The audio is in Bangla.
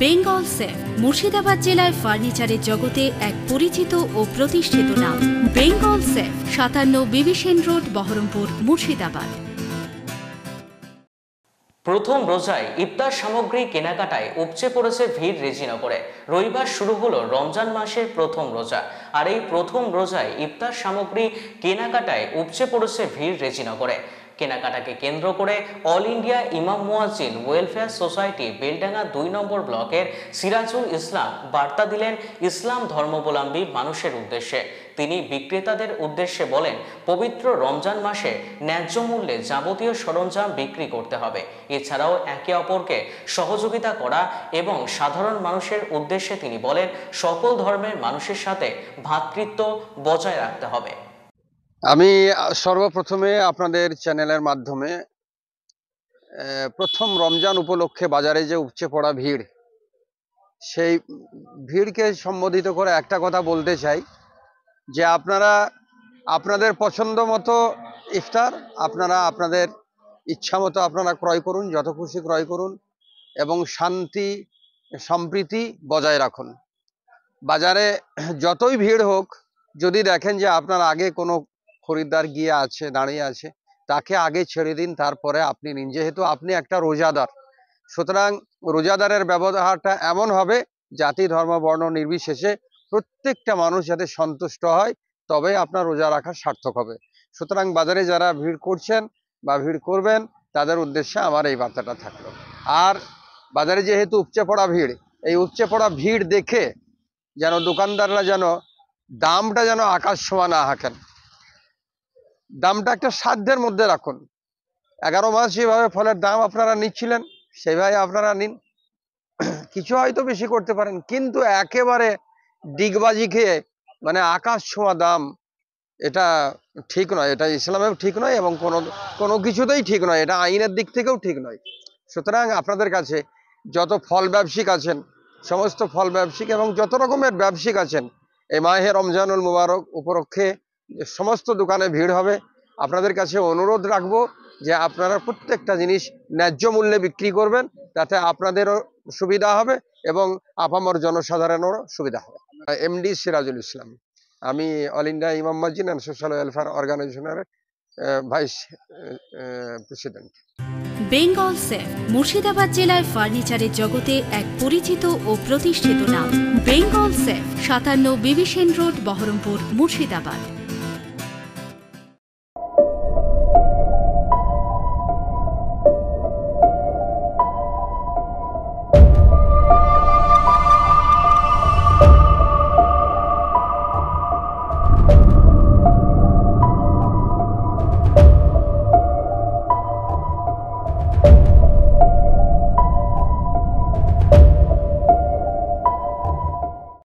বেঙ্গল সেফ মুর্শিদাবাদ জেলায় ফার্নিচারের জগতে এক পরিচিত ও প্রতিষ্ঠিত নাম। বেঙ্গল সেফ 57 বিবি সেন রোড, বহরমপুর, মুর্শিদাবাদ। প্রথম রোজায় ইফতার সামগ্রী কেনাকাটায় উপচে পড়েছে ভিড় রেজিনগরে। রবিবার শুরু হলো রমজান মাসের প্রথম রোজা, আর এই প্রথম রোজায় ইফতার সামগ্রী কেনাকাটায় উপচে পড়েছে ভিড় রেজিনগরে। কেনাকাটাকে কেন্দ্র করে অল ইন্ডিয়া ইমাম মুয়াজ্জিন ওয়েলফেয়ার সোসাইটি বেলডাঙ্গা 2 নম্বর ব্লকের সিরাজুল ইসলাম বার্তা দিলেন ইসলাম ধর্মাবলম্বী মানুষের উদ্দেশ্যে। তিনি বিক্রেতাদের উদ্দেশ্যে বলেন, পবিত্র রমজান মাসে ন্যায্য মূল্যে যাবতীয় সরঞ্জাম বিক্রি করতে হবে। এছাড়াও একে অপরকে সহযোগিতা করা এবং সাধারণ মানুষের উদ্দেশ্যে তিনি বলেন, সকল ধর্মের মানুষের সাথে ভ্রাতৃত্ব বজায় রাখতে হবে। আমি সর্বপ্রথমে আপনাদের চ্যানেলের মাধ্যমে প্রথম রমজান উপলক্ষে বাজারে যে উপচে পড়া ভিড়, সেই ভিড়কে সম্বোধিত করে একটা কথা বলতে চাই যে আপনারা আপনাদের পছন্দ মতো ইফতার আপনারা আপনাদের ইচ্ছা মতো আপনারা ক্রয় করুন, যত খুশি ক্রয় করুন এবং শান্তি সম্প্রীতি বজায় রাখুন। বাজারে যতই ভিড় হোক, যদি দেখেন যে আপনার আগে কোনো খরিদ্দার গিয়ে আছে, দাঁড়িয়ে আছে, তাকে আগে ছেড়ে দিন, তারপরে আপনি নিন। যেহেতু আপনি একটা রোজাদার, সুতরাং রোজাদারের ব্যবহারটা এমন হবে জাতি ধর্ম বর্ণ নির্বিশেষে প্রত্যেকটা মানুষ যাতে সন্তুষ্ট হয়, তবে আপনার রোজা রাখা সার্থক হবে। সুতরাং বাজারে যারা ভিড় করছেন বা ভিড় করবেন, তাদের উদ্দেশ্যে আমার এই বার্তাটা থাকলো। আর বাজারে যেহেতু উপচে পড়া ভিড়, এই উপচে পড়া ভিড় দেখে যেন দোকানদাররা যেন দামটা যেন আকাশ ছোঁয়া না হাঁকেন, দামটা একটা সাধ্যের মধ্যে রাখুন। 11 মাস যেভাবে ফলের দাম আপনারা নিচ্ছিলেন, সেভাবে আপনারা নিন। কিছু হয়তো বেশি করতে পারেন, কিন্তু একেবারে ডিগবাজি খেয়ে মানে আকাশ ছোঁয়া দাম, এটা ঠিক নয়। এটা ইসলামেও ঠিক নয় এবং কোনো কিছুতেই ঠিক নয়। এটা আইনের দিক থেকেও ঠিক নয়। সুতরাং আপনাদের কাছে যত ফল ব্যবসায়িক আছেন, সমস্ত ফল ব্যবসায়িক এবং যত রকমের ব্যবসায়িক আছেন, এই মাহে রমজানুল মুবারক উপলক্ষে সমস্ত দোকানে ভিড় হবে। আপনাদের কাছে অনুরোধ রাখবো যে আপনারা প্রত্যেকটা জিনিস ন্যায্য মূল্যে বিক্রি করবেন, তাতে আপনাদেরও সুবিধা হবে এবং আপামর জনসাধারণেরও সুবিধা হবে। এমডি সিরাজুল ইসলাম, আমি অল ইন্ডিয়া ইমাম মুয়াজ্জিন অ্যান্ড সোশ্যাল ওয়েলফেয়ার অর্গানাইজেশনের vice president. Bengal safe Murshidabad জেলায় ফার্নিচারের জগতে এক পরিচিত ও প্রতিষ্ঠিত নাম। বেঙ্গল সেফ 57 বিবি সেন রোড, বহরমপুর, মুর্শিদাবাদ।